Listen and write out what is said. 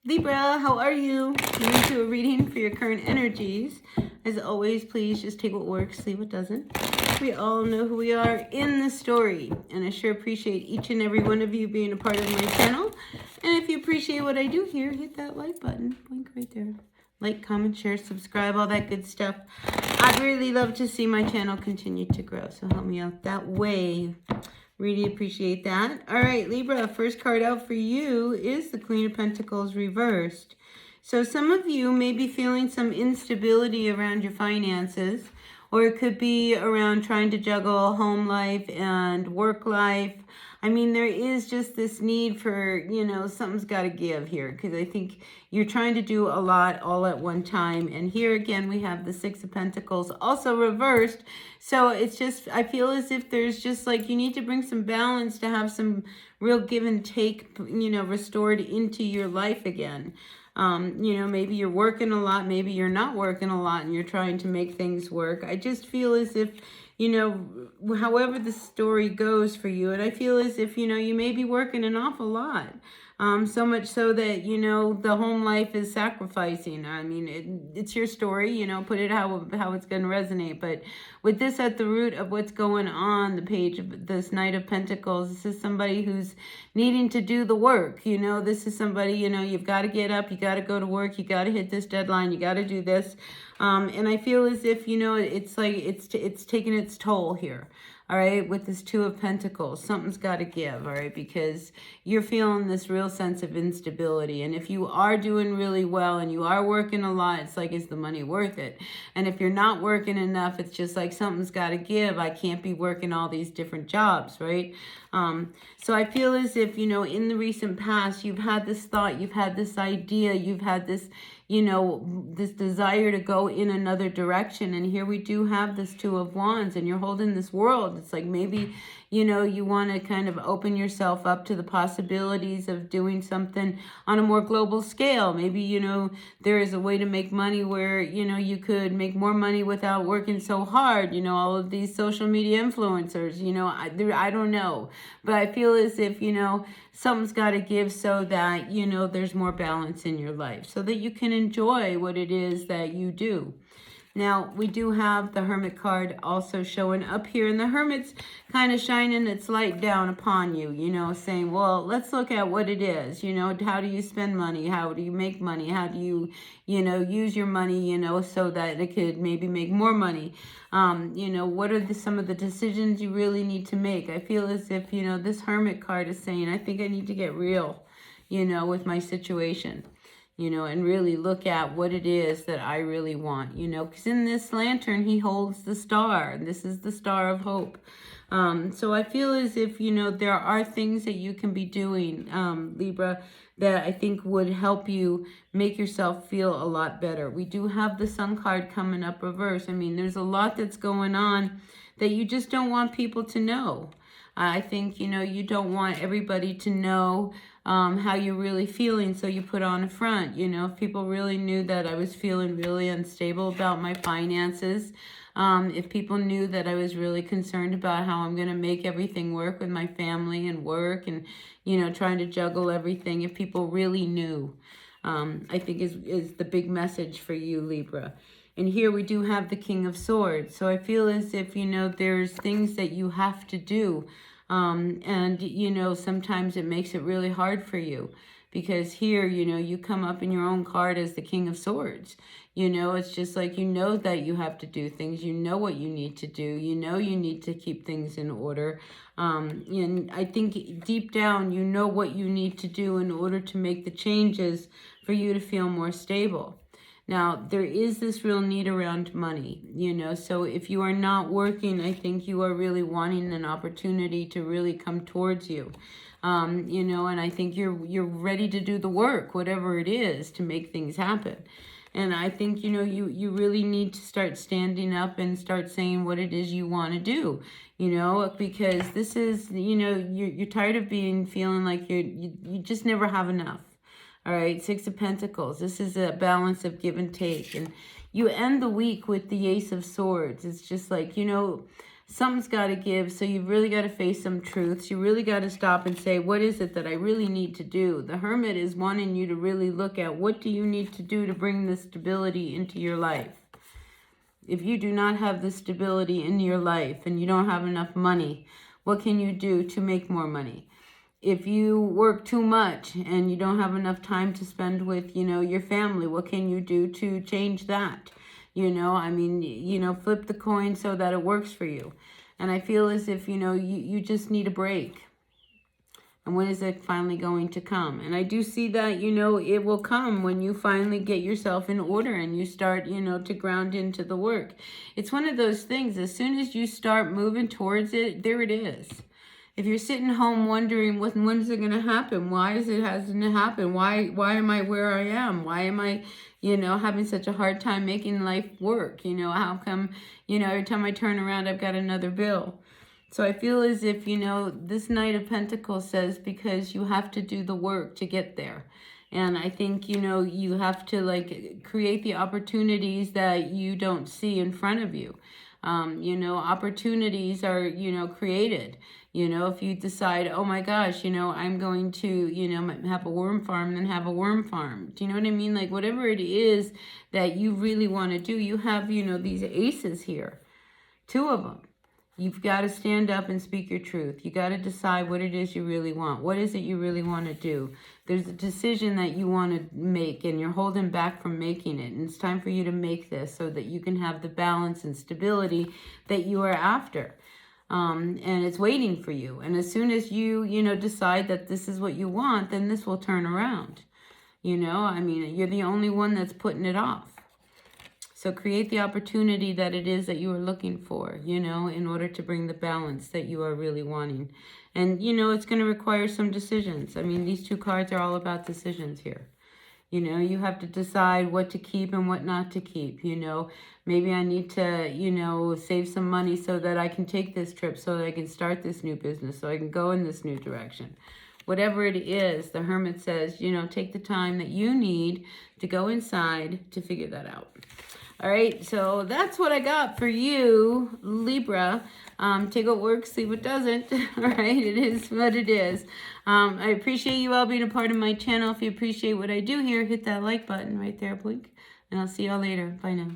Libra, how are you? You're into a reading for your current energies. As always, please just take what works, leave what doesn't. We all know who we are in the story, and I sure appreciate each and every one of you being a part of my channel. And if you appreciate what I do here, hit that like button, blink right there. Like, comment, share, subscribe, all that good stuff. I'd really love to see my channel continue to grow, so help me out that way. Really appreciate that. All right, Libra, first card out for you is the Queen of Pentacles reversed. So some of you may be feeling some instability around your finances, or it could be around trying to juggle home life and work life. I mean, there is just this need for, something's got to give here, because I think you're trying to do a lot all at one time. And here again, we have the Six of Pentacles also reversed. So it's just, I feel as if there's just like, you need to bring some balance to have some real give and take, restored into your life again. Maybe you're working a lot, maybe you're not working a lot and you're trying to make things work. I just feel as if, however the story goes for you, and I feel as if, you may be working an awful lot. So much so that, the home life is sacrificing. I mean, it's your story, put it how it's going to resonate. But with this at the root of what's going on, the page of this Knight of Pentacles, this is somebody who's needing to do the work. This is somebody, you've got to get up, you got to go to work, you got to hit this deadline, you got to do this. And I feel as if, it's like it's taking its toll here. All right, with this Two of Pentacles, something's got to give, all right, because you're feeling this real sense of instability. And if you are doing really well and you are working a lot, it's like, is the money worth it? And if you're not working enough, it's just like something's got to give. I can't be working all these different jobs, right? So I feel as if, in the recent past, you've had this thought, you've had this idea, you've had this, this desire to go in another direction. And here we do have this Two of Wands, and you're holding this world. It's like maybe, you want to kind of open yourself up to the possibilities of doing something on a more global scale. Maybe, there is a way to make money where, you could make more money without working so hard. All of these social media influencers, I don't know. But I feel as if, something's got to give so that, there's more balance in your life so that you can enjoy what it is that you do. Now, we do have the Hermit card also showing up here, and the Hermit's kind of shining its light down upon you, saying, well, let's look at what it is. How do you spend money? How do you make money? How do you, use your money, so that it could maybe make more money? What are some of the decisions you really need to make? I feel as if, this Hermit card is saying, I think I need to get real, with my situation. And really look at what it is that I really want, because in this lantern, he holds the star, and this is the star of hope. So I feel as if, there are things that you can be doing, Libra, that I think would help you make yourself feel a lot better. We do have the Sun card coming up reverse. I mean, there's a lot that's going on that you just don't want people to know. I think, you don't want everybody to know how you're really feeling, so you put on a front. If people really knew that I was feeling really unstable about my finances, if people knew that I was really concerned about how I'm going to make everything work with my family and work and, trying to juggle everything, if people really knew, I think is the big message for you, Libra. And here we do have the King of Swords. So I feel as if, there's things that you have to do. And, sometimes it makes it really hard for you. Because here, you come up in your own card as the King of Swords. It's just like, that you have to do things. You know what you need to do. You need to keep things in order. And I think deep down, you know what you need to do in order to make the changes for you to feel more stable. Now, there is this real need around money, so if you are not working, I think you are really wanting an opportunity to really come towards you, and I think you're ready to do the work, whatever it is, to make things happen. And I think, you really need to start standing up and start saying what it is you want to do, because this is, you're tired of feeling like you just never have enough. All right, Six of Pentacles. This is a balance of give and take. And you end the week with the Ace of Swords. It's just like, something's got to give. So you've really got to face some truths. You really got to stop and say, what is it that I really need to do? The Hermit is wanting you to really look at, what do you need to do to bring this stability into your life? If you do not have the stability in your life and you don't have enough money, what can you do to make more money? If you work too much and you don't have enough time to spend with, your family, what can you do to change that? Flip the coin so that it works for you. And I feel as if, you just need a break. And when is it finally going to come? And I do see that, it will come when you finally get yourself in order and you start, to ground into the work. It's one of those things, as soon as you start moving towards it, there it is. If you're sitting home wondering, when's it going to happen? Why hasn't it happened? Why am I where I am? Why am I, having such a hard time making life work? How come, every time I turn around, I've got another bill? So I feel as if, this Knight of Pentacles says, because you have to do the work to get there. And I think, you have to create the opportunities that you don't see in front of you. Opportunities are, created. If you decide, oh my gosh, I'm going to, have a worm farm, then have a worm farm. Do you know what I mean? Like whatever it is that you really want to do, you have, these aces here, 2 of them. You've got to stand up and speak your truth. You got to decide what it is you really want. What is it you really want to do? There's a decision that you want to make and you're holding back from making it. And it's time for you to make this so that you can have the balance and stability that you are after. And it's waiting for you. And as soon as you, decide that this is what you want, then this will turn around. You're the only one that's putting it off. So create the opportunity that it is that you are looking for, in order to bring the balance that you are really wanting. And, it's going to require some decisions. These 2 cards are all about decisions here. You have to decide what to keep and what not to keep, Maybe I need to, save some money so that I can take this trip, so that I can start this new business, so I can go in this new direction. Whatever it is, the Hermit says, take the time that you need to go inside to figure that out. All right, so that's what I got for you, Libra. Take what works, leave what doesn't. All right, it is what it is. I appreciate you all being a part of my channel. If you appreciate what I do here, hit that like button right there, blink. And I'll see y'all later. Bye now.